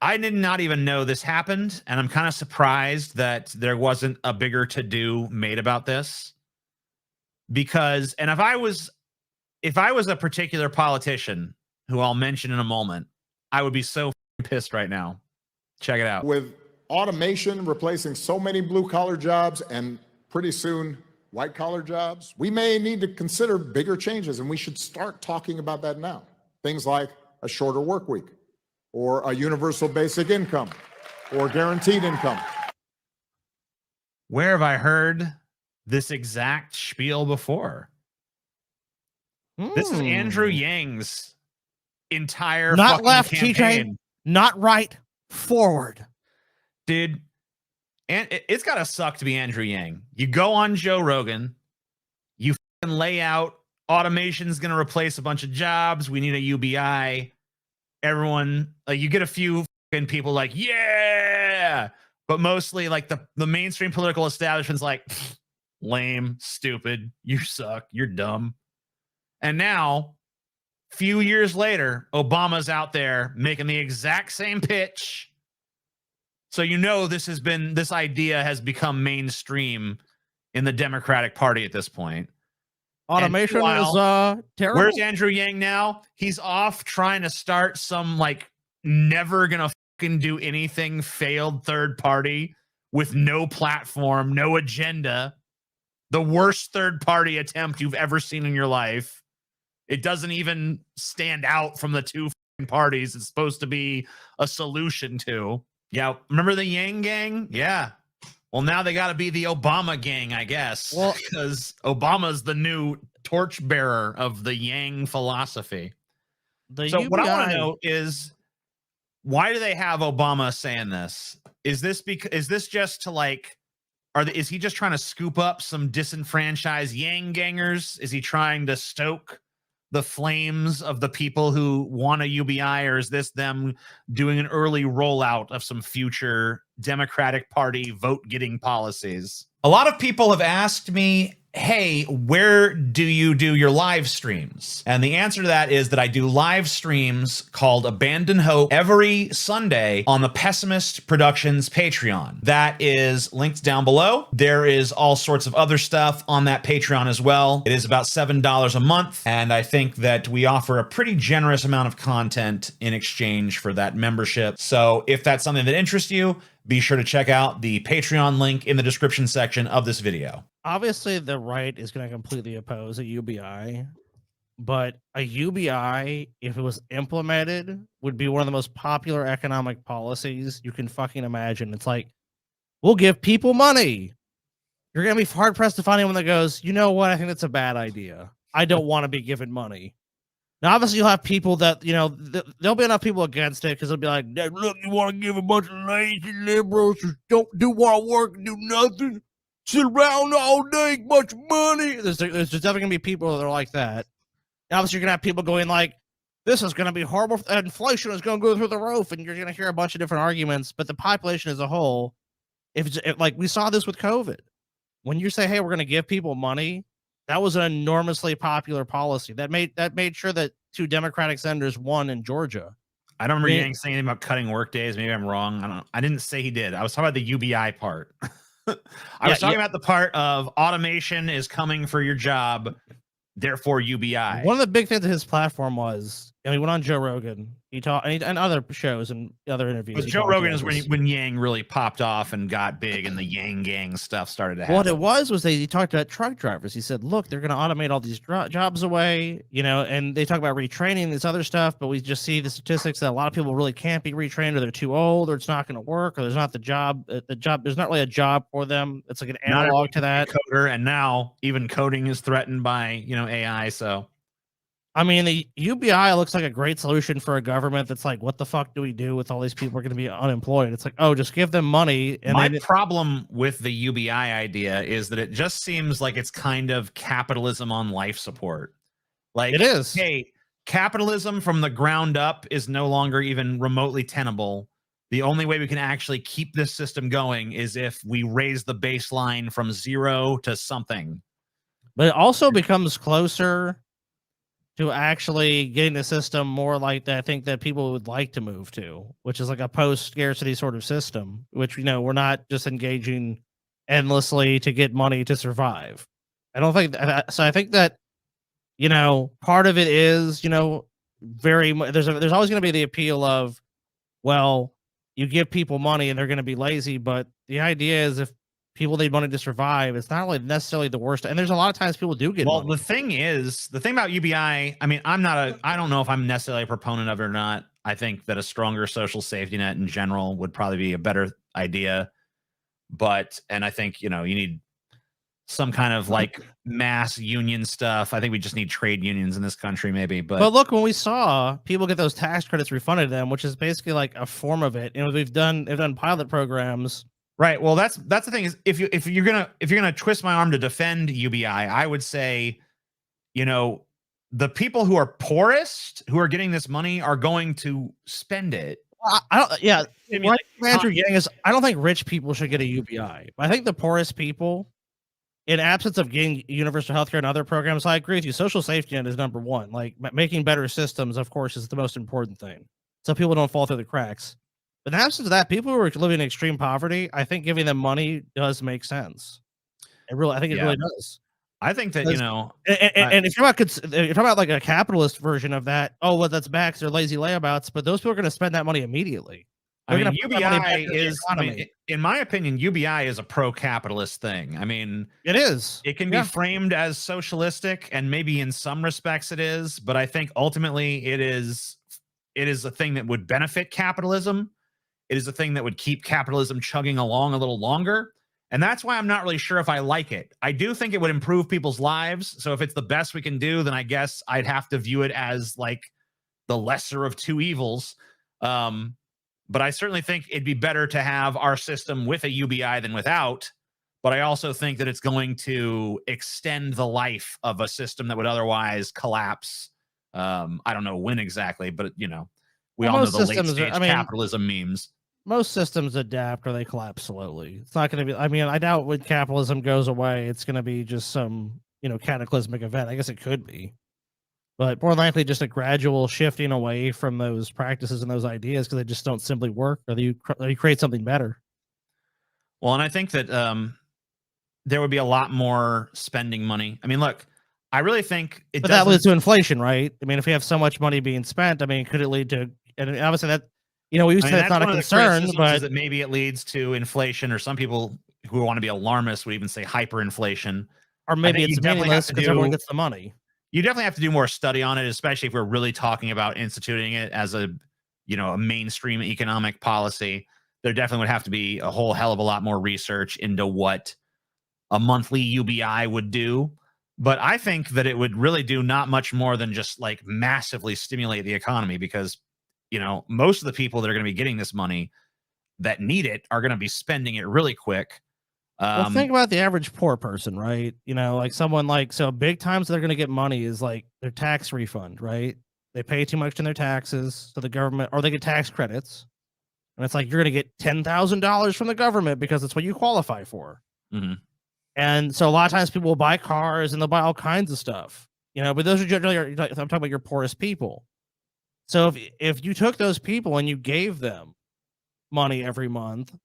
I did not even know this happened, and I'm kind of surprised that there wasn't a bigger to-do made about this. Because, and if I was a particular politician who I'll mention in a moment, I would be so pissed right now. Check it out. With automation replacing so many blue-collar jobs and pretty soon white-collar jobs, we may need to consider bigger changes, and we should start talking about that now. Things like a shorter work week, or a universal basic income, or guaranteed income. Where have I heard this exact spiel before? This is Andrew Yang's entire not left, campaign. TJ, not right, forward. Dude, and it's gotta suck to be Andrew Yang. You go on Joe Rogan, you lay out automation's gonna replace a bunch of jobs. We need a UBI. Everyone, like, you get a few people like, yeah, but mostly like the mainstream political establishment's like, lame, stupid, you suck, you're dumb. And now, few years later, Obama's out there making the exact same pitch. So you know this idea has become mainstream in the Democratic Party at this point. Automation is terrible. Where's Andrew Yang now? He's off trying to start some like never gonna fucking do anything failed third party with no platform, no agenda. The worst third party attempt you've ever seen in your life. It doesn't even stand out from the two parties it's supposed to be a solution to. Yeah, remember the Yang gang? Yeah. Well, now they got to be the Obama gang, I guess. Well, because Obama's the new torchbearer of the Yang philosophy. So what I want to know is, why do they have Obama saying this? Is this just to like, is he just trying to scoop up some disenfranchised Yang gangers? Is he trying to stoke the flames of the people who want a UBI, or is this them doing an early rollout of some future Democratic Party vote-getting policies? A lot of people have asked me, hey, where do you do your live streams? And the answer to that is that I do live streams called Abandon Hope every Sunday on the Pessimist Productions Patreon. That is linked down below. There is all sorts of other stuff on that Patreon as well. It is about $7 a month, and I think that we offer a pretty generous amount of content in exchange for that membership. So if that's something that interests you, be sure to check out the Patreon link in the description section of this video. Obviously, the right is going to completely oppose a UBI, but a UBI, if it was implemented, would be one of the most popular economic policies you can fucking imagine. It's like, we'll give people money. You're going to be hard-pressed to find anyone that goes, you know what, I think that's a bad idea. I don't want to be given money. Now, obviously, you'll have people that, you know, there'll be enough people against it because they'll be like, look, you want to give a bunch of lazy liberals who don't want to work and do nothing, sit around all day, bunch of money. There's definitely going to be people that are like that. And obviously, you're going to have people going like, this is going to be horrible. Inflation is going to go through the roof. And you're going to hear a bunch of different arguments. But the population as a whole, if like we saw this with COVID, when you say, hey, we're going to give people money, that was an enormously popular policy that made sure that 2 Democratic senators won in Georgia. I don't remember Yang saying anything about cutting work days. Maybe I'm wrong. I didn't say he did. I was talking about the UBI part. I was talking about the part of automation is coming for your job, therefore UBI. One of the big things of his platform was, and he went on Joe Rogan. He talked and other shows and other interviews. Joe Rogan is when Yang really popped off and got big, and the Yang gang stuff started to happen. What it was that he talked about truck drivers. He said, "Look, they're going to automate all these jobs away, you know." And they talk about retraining this other stuff, but we just see the statistics that a lot of people really can't be retrained, or they're too old, or it's not going to work, or there's not the job. There's not really a job for them. It's like an analog to that. Coder, and now even coding is threatened by AI. So. I mean, the UBI looks like a great solution for a government that's like, what the fuck do we do with all these people who are going to be unemployed? It's like, oh, just give them money. And my problem with the UBI idea is that it just seems like it's kind of capitalism on life support. Like, it is. Hey, capitalism from the ground up is no longer even remotely tenable. The only way we can actually keep this system going is if we raise the baseline from 0 to something. But it also becomes closer to actually getting the system more like that I think that people would like to move to, which is like a post-scarcity sort of system, which, we're not just engaging endlessly to get money to survive. I don't think so. I think that, part of it is, very much there's always going to be the appeal of, well, you give people money and they're going to be lazy, but the idea is if people need money to survive, it's not really necessarily the worst. And there's a lot of times people do get money. The thing about UBI, I mean, I don't know if I'm necessarily a proponent of it or not. I think that a stronger social safety net in general would probably be a better idea. And I think, you need some kind of like mass union stuff. I think we just need trade unions in this country, maybe. But look, when we saw people get those tax credits refunded to them, which is basically like a form of it, they've done pilot programs. Right. Well, that's the thing is if you're gonna twist my arm to defend UBI, I would say, the people who are poorest who are getting this money are going to spend it. I don't. Yeah, what Andrew getting is I don't think rich people should get a UBI. I think the poorest people, in absence of getting universal healthcare and other programs, I agree with you. Social safety net is number one. Like making better systems, of course, is the most important thing, so people don't fall through the cracks. But in absence of that, people who are living in extreme poverty, I think giving them money does make sense. I think it really does. I think that and if you're talking about like a capitalist version of that, that's bad because they're lazy layabouts. But those people are going to spend that money immediately. UBI is, in my opinion, UBI is a pro-capitalist thing. I mean, it is. It can be framed as socialistic, and maybe in some respects it is. But I think ultimately it is a thing that would benefit capitalism. It is a thing that would keep capitalism chugging along a little longer. And that's why I'm not really sure if I like it. I do think it would improve people's lives. So if it's the best we can do, then I guess I'd have to view it as like the lesser of two evils. But I certainly think it'd be better to have our system with a UBI than without. But I also think that it's going to extend the life of a system that would otherwise collapse. I don't know when exactly, but we all know the late stage capitalism memes. Most systems adapt or they collapse slowly. It's not going to be, I doubt when capitalism goes away, it's going to be just some, cataclysmic event. I guess it could be, but more likely just a gradual shifting away from those practices and those ideas because they just don't simply work, or you create something better. Well, and I think that there would be a lot more spending money. I mean, look, I really think but that leads to inflation, right? I mean, if we have so much money being spent, could it lead to, and obviously that, we said it's not a concern, but that maybe it leads to inflation, or some people who want to be alarmists would even say hyperinflation. Or maybe it's meaningless because everyone gets the money. You definitely have to do more study on it, especially if we're really talking about instituting it as a mainstream economic policy. There definitely would have to be a whole hell of a lot more research into what a monthly UBI would do. But I think that it would really do not much more than just like massively stimulate the economy, because most of the people that are going to be getting this money that need it are going to be spending it really quick. Well, think about the average poor person, right? Like someone so big times they're going to get money is like their tax refund, right? They pay too much in their taxes to the government, or they get tax credits. And it's like, you're going to get $10,000 from the government because it's what you qualify for. Mm-hmm. And so a lot of times people will buy cars and they'll buy all kinds of stuff, but those are generally, I'm talking about your poorest people. So if you took those people and you gave them money every month,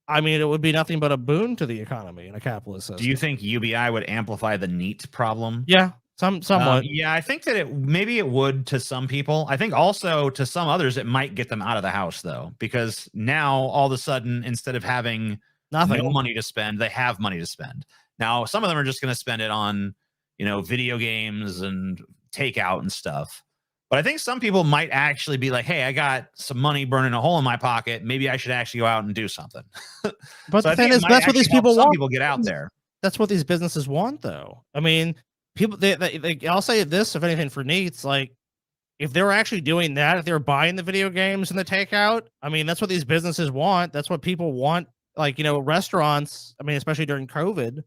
it would be nothing but a boon to the economy in a capitalist system. Do you think UBI would amplify the NEAT problem? Yeah, somewhat. Yeah, I think that maybe it would to some people. I think also to some others it might get them out of the house, though, because now all of a sudden, instead of having no money to spend, they have money to spend. Now, some of them are just going to spend it on, video games and takeout and stuff. But I think some people might actually be like, hey, I got some money burning a hole in my pocket. Maybe I should actually go out and do something. But the thing is, that's what these people want. People get out there. That's what these businesses want, though. People, I'll say this, if anything, for NEATs, like, if they were actually doing that, if they were buying the video games and the takeout, that's what these businesses want. That's what people want. Like, restaurants, especially during COVID,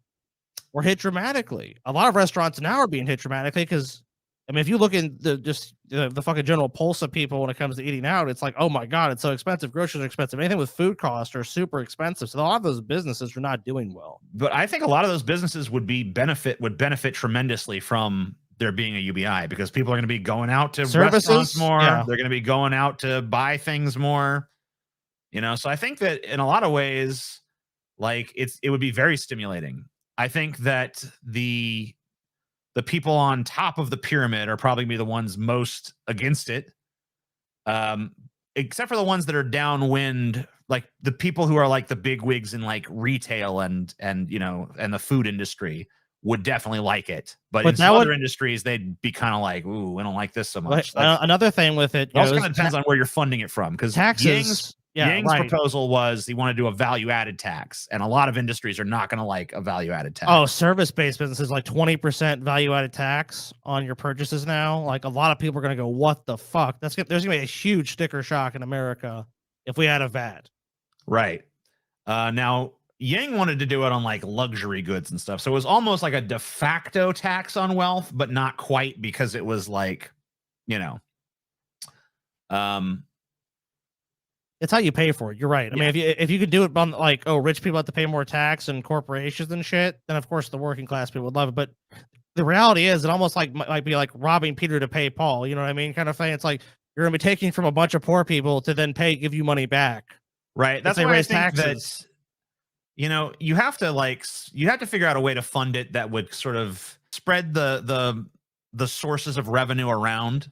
were hit dramatically. A lot of restaurants now are being hit dramatically because, if you look in the fucking general pulse of people when it comes to eating out, it's like, oh my God, it's so expensive. Groceries are expensive. Anything with food costs are super expensive. So a lot of those businesses are not doing well. But I think a lot of those businesses would benefit tremendously from there being a UBI, because people are going to be going out to Services, restaurants more. yeah. They're going to be going out to buy things more, you know? So I think that in a lot of ways, like it would be very stimulating. I think that the people on top of the pyramid are probably gonna be the ones most against it. Except for the ones that are downwind, like the people who are like the big wigs in like retail and you know, and the food industry would definitely like it. But in some other industries, they'd be kind of like, ooh, we don't like this so much. Like, another thing with it also kind of depends on where you're funding it from, because taxes. Yang's proposal was he wanted to do a value-added tax, and a lot of industries are not going to like a value-added tax. Oh, service-based businesses, like 20% value-added tax on your purchases now. Like a lot of people are going to go, "What the fuck?" There's going to be a huge sticker shock in America if we had a VAT. Right. Now, Yang wanted to do it on like luxury goods and stuff, so it was almost like a de facto tax on wealth, but not quite, because it was like, you know, it's how you pay for it. You're right. I mean, if you could do it on like, oh, rich people have to pay more tax and corporations and shit, then of course the working class people would love it. But the reality is, it almost like might be like robbing Peter to pay Paul. You know what I mean? Kind of thing. It's like you're gonna be taking from a bunch of poor people to then give you money back. Right. That's why I think that, you know, you have to figure out a way to fund it that would sort of spread the sources of revenue around,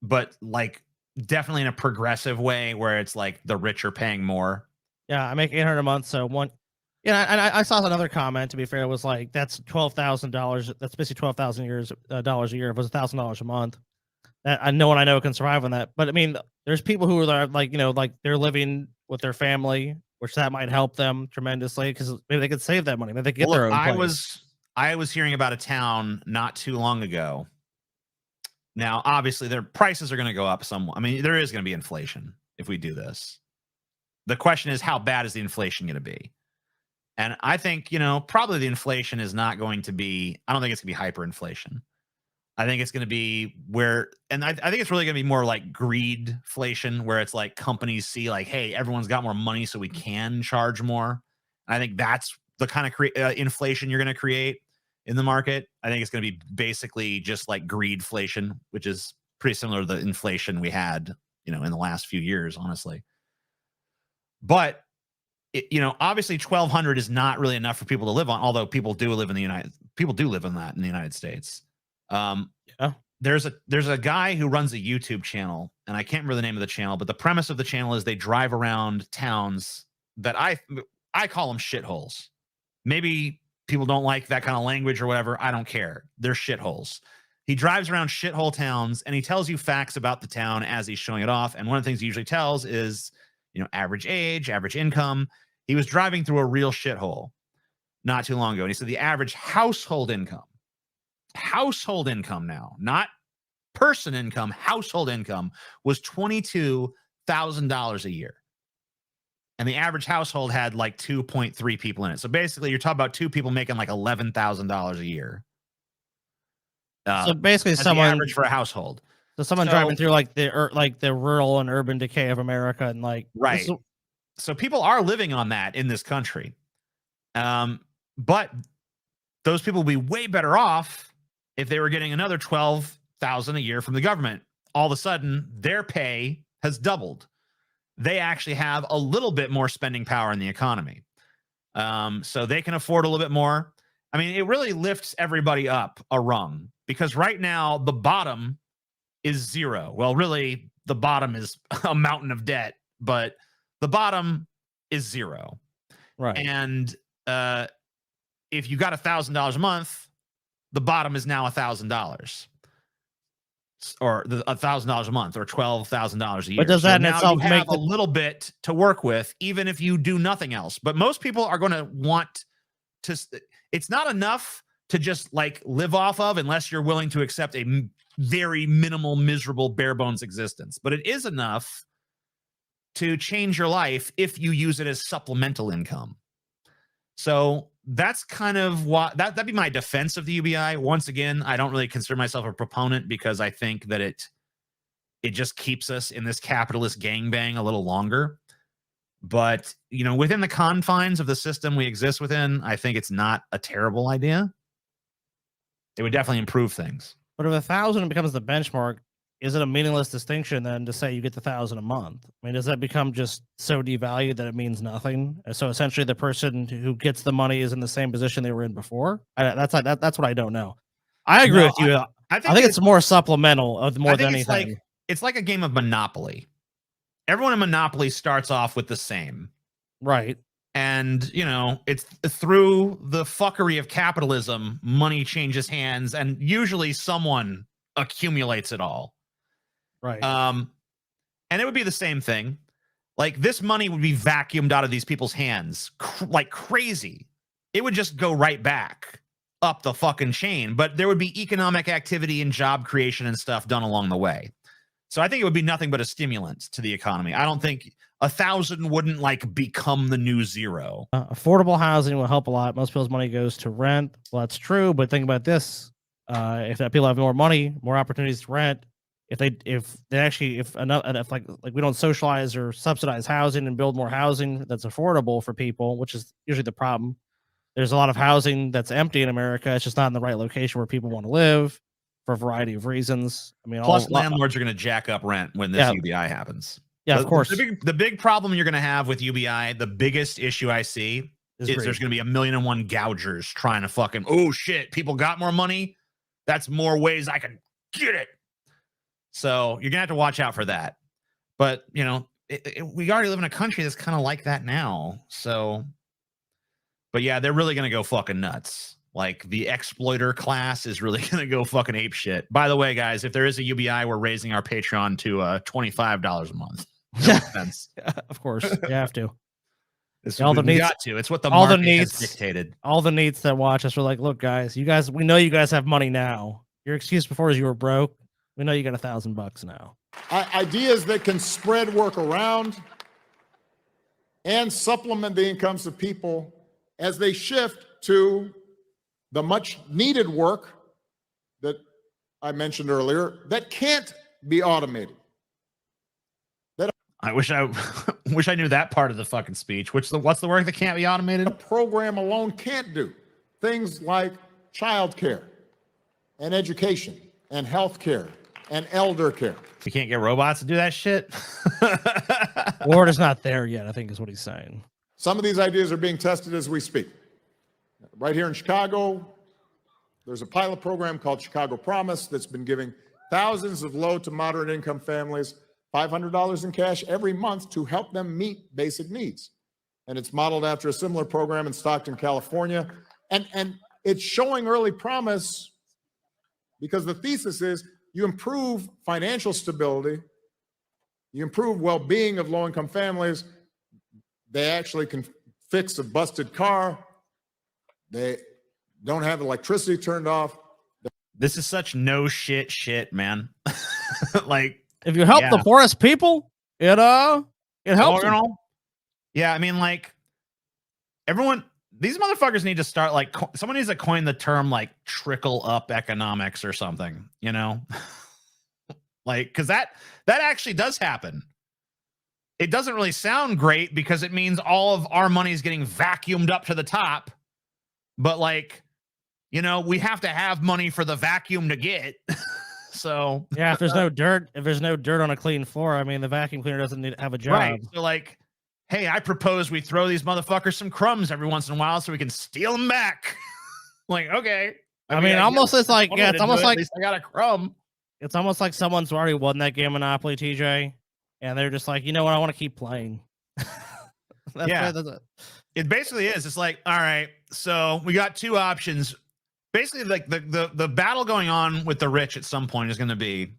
but like definitely in a progressive way where it's like the rich are paying more. Yeah, I make $800 a month, so one. Yeah, and I saw another comment. To be fair, it was like that's $12,000. That's basically $12,000 dollars a year. If it was $1,000 a month, that no one I know can survive on that. But I mean, there's people who are like, you know, like they're living with their family, which that might help them tremendously, because maybe they could save that money. Maybe they could get their own place. I was hearing about a town not too long ago. Now, obviously, their prices are going to go up somewhat. I mean, there is going to be inflation if we do this. The question is, how bad is the inflation going to be? And I think, you know, probably the inflation is not going to be, I don't think it's going to be hyperinflation. I think it's going to be where, and I think it's really going to be more like greedflation, where it's like companies see like, hey, everyone's got more money, so we can charge more. And I think that's the kind of inflation you're going to create in the market. I think it's going to be basically just like greedflation, which is pretty similar to the inflation we had, you know, in the last few years, honestly. But you know, obviously 1,200 is not really enough for people to live on, although people do live in that in the United States. Yeah. There's a guy who runs a YouTube channel, and I can't remember the name of the channel, but the premise of the channel is they drive around towns that I call them shitholes. Maybe people don't like that kind of language or whatever. I don't care. They're shitholes. He drives around shithole towns, and he tells you facts about the town as he's showing it off. And one of the things he usually tells is, you know, average age, average income. He was driving through a real shithole not too long ago, and he said the average household income now, not person income, household income, was $22,000 a year. And the average household had like 2.3 people in it. So basically, you're talking about two people making like $11,000 a year. So basically, someone average for a household. So someone driving through like the rural and urban decay of America, and like right. So people are living on that in this country. But those people will be way better off if they were getting another $12,000 a year from the government. All of a sudden, their pay has doubled. They actually have a little bit more spending power in the economy. So they can afford a little bit more. I mean, it really lifts everybody up a rung, because right now the bottom is zero. Well, really, the bottom is a mountain of debt, but the bottom is zero. Right. And if you got $1,000 a month, the bottom is now $1,000, or $1,000 a month, or $12,000 a year. But does that so in itself you have a little bit to work with, even if you do nothing else? But most people are going to want to. It's not enough to just like live off of, unless you're willing to accept a very minimal, miserable, bare bones existence. But it is enough to change your life if you use it as supplemental income. So that's kind of what that'd be my defense of the UBI. Once again, I don't really consider myself a proponent, because I think that it just keeps us in this capitalist gangbang a little longer. But, you know, within the confines of the system we exist within, I think it's not a terrible idea. It would definitely improve things. But if 1,000 becomes the benchmark, is it a meaningless distinction then to say you get the 1,000 a month? I mean, does that become just so devalued that it means nothing? So essentially, the person who gets the money is in the same position they were in before. That's what I don't know. I agree with you. I think it's more supplemental of more than anything. It's like a game of Monopoly. Everyone in Monopoly starts off with the same. Right. And, you know, it's through the fuckery of capitalism, money changes hands, and usually someone accumulates it all. Right. And it would be the same thing. Like, this money would be vacuumed out of these people's hands like crazy. It would just go right back up the fucking chain, but there would be economic activity and job creation and stuff done along the way. So I think it would be nothing but a stimulant to the economy. I don't think 1,000 wouldn't like become the new zero. Affordable housing will help a lot. Most people's money goes to rent. Well, that's true, but think about this: if that people have more money, more opportunities to rent. If we don't socialize or subsidize housing and build more housing that's affordable for people, which is usually the problem. There's a lot of housing that's empty in America. It's just not in the right location where people want to live for a variety of reasons. I mean, plus landlords are going to jack up rent when this UBI happens. Yeah, of course. The big problem you're going to have with UBI, the biggest issue I see is there's going to be 1,000,001 gougers trying to fucking, oh shit, people got more money. That's more ways I can get it. So you're going to have to watch out for that. But, you know, we already live in a country that's kind of like that now. So, but yeah, they're really going to go fucking nuts. Like, the exploiter class is really going to go fucking ape shit. By the way, guys, if there is a UBI, we're raising our Patreon to $25 a month. No offense. Of course, you have to. It's what the all market the needs has dictated. All the needs that watch us were like, look, guys, we know you guys have money now. Your excuse before is you were broke. We know you got $1,000 now. Ideas that can spread work around and supplement the incomes of people as they shift to the much needed work that I mentioned earlier that can't be automated. I wish I knew that part of the fucking speech. What's the work that can't be automated? A program alone can't do. Things like childcare and education and healthcare and elder care. You can't get robots to do that shit? Word is not there yet, I think is what he's saying. Some of these ideas are being tested as we speak. Right here in Chicago, there's a pilot program called Chicago Promise that's been giving thousands of low to moderate income families $500 in cash every month to help them meet basic needs. And it's modeled after a similar program in Stockton, California. And it's showing early promise because the thesis is you improve financial stability, you improve well-being of low-income families, they actually can fix a busted car, they don't have electricity turned off. This is such no shit, man. Like, if you help the poorest people, it helps them. Yeah, I mean, like, these motherfuckers need to start, like, someone needs to coin the term, like, trickle up economics or something, you know? Like, because that actually does happen. It doesn't really sound great because it means all of our money is getting vacuumed up to the top. But, like, you know, we have to have money for the vacuum to get. So yeah, if there's no dirt on a clean floor, I mean, the vacuum cleaner doesn't need to have a job. Right. So, like, hey, I propose we throw these motherfuckers some crumbs every once in a while so we can steal them back. Like, okay. I mean, almost it's like, yeah, it's almost like at least I got a crumb. It's almost like someone's already won that game Monopoly, TJ, and they're just like, you know what, I want to keep playing. That's it basically is. It's like, all right, so we got two options. Basically, like the battle going on with the rich at some point is going to be,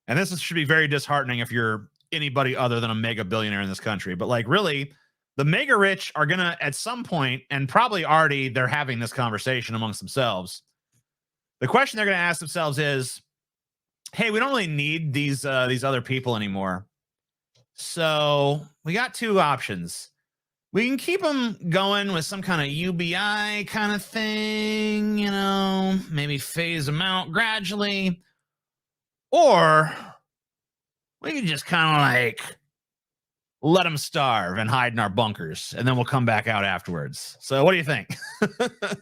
and this should be very disheartening if you're anybody other than a mega billionaire in this country, but like really, the mega rich are going to at some point, and probably already they're having this conversation amongst themselves. The question they're going to ask themselves is, hey, we don't really need these other people anymore. So we got two options. We can keep them going with some kind of UBI kind of thing, you know, maybe phase them out gradually. Or we can just kind of like let them starve and hide in our bunkers, and then we'll come back out afterwards. So what do you think?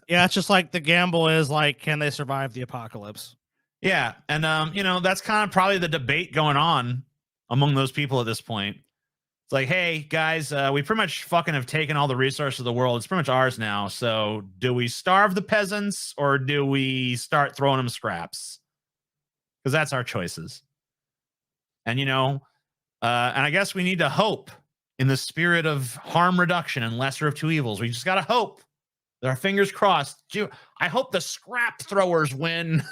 Yeah, it's just like the gamble is like, can they survive the apocalypse? Yeah, and that's kind of probably the debate going on among those people at this point. It's like, hey guys, we pretty much fucking have taken all the resources of the world. It's pretty much ours now. So do we starve the peasants or do we start throwing them scraps? Because that's our choices. And and I guess we need to hope in the spirit of harm reduction and lesser of two evils. We just gotta hope. With our fingers crossed. I hope the scrap throwers win.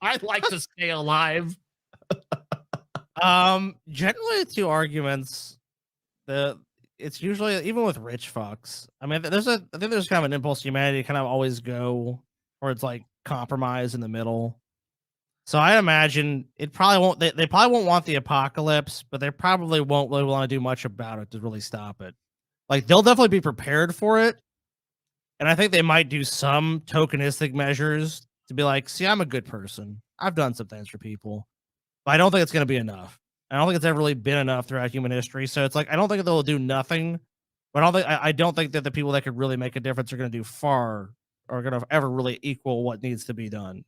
I'd like to stay alive. Generally, two arguments. It's usually, even with rich fucks. I mean, I think there's kind of an impulse to humanity to kind of always go where it's like compromise in the middle. So I imagine it probably won't. They probably won't want the apocalypse, but they probably won't really want to do much about it to really stop it. Like, they'll definitely be prepared for it, and I think they might do some tokenistic measures to be like, see, I'm a good person. I've done some things for people, but I don't think it's going to be enough. I don't think it's ever really been enough throughout human history. So it's like, I don't think they'll do nothing, but I don't think that the people that could really make a difference are going to do far, or going to ever really equal what needs to be done.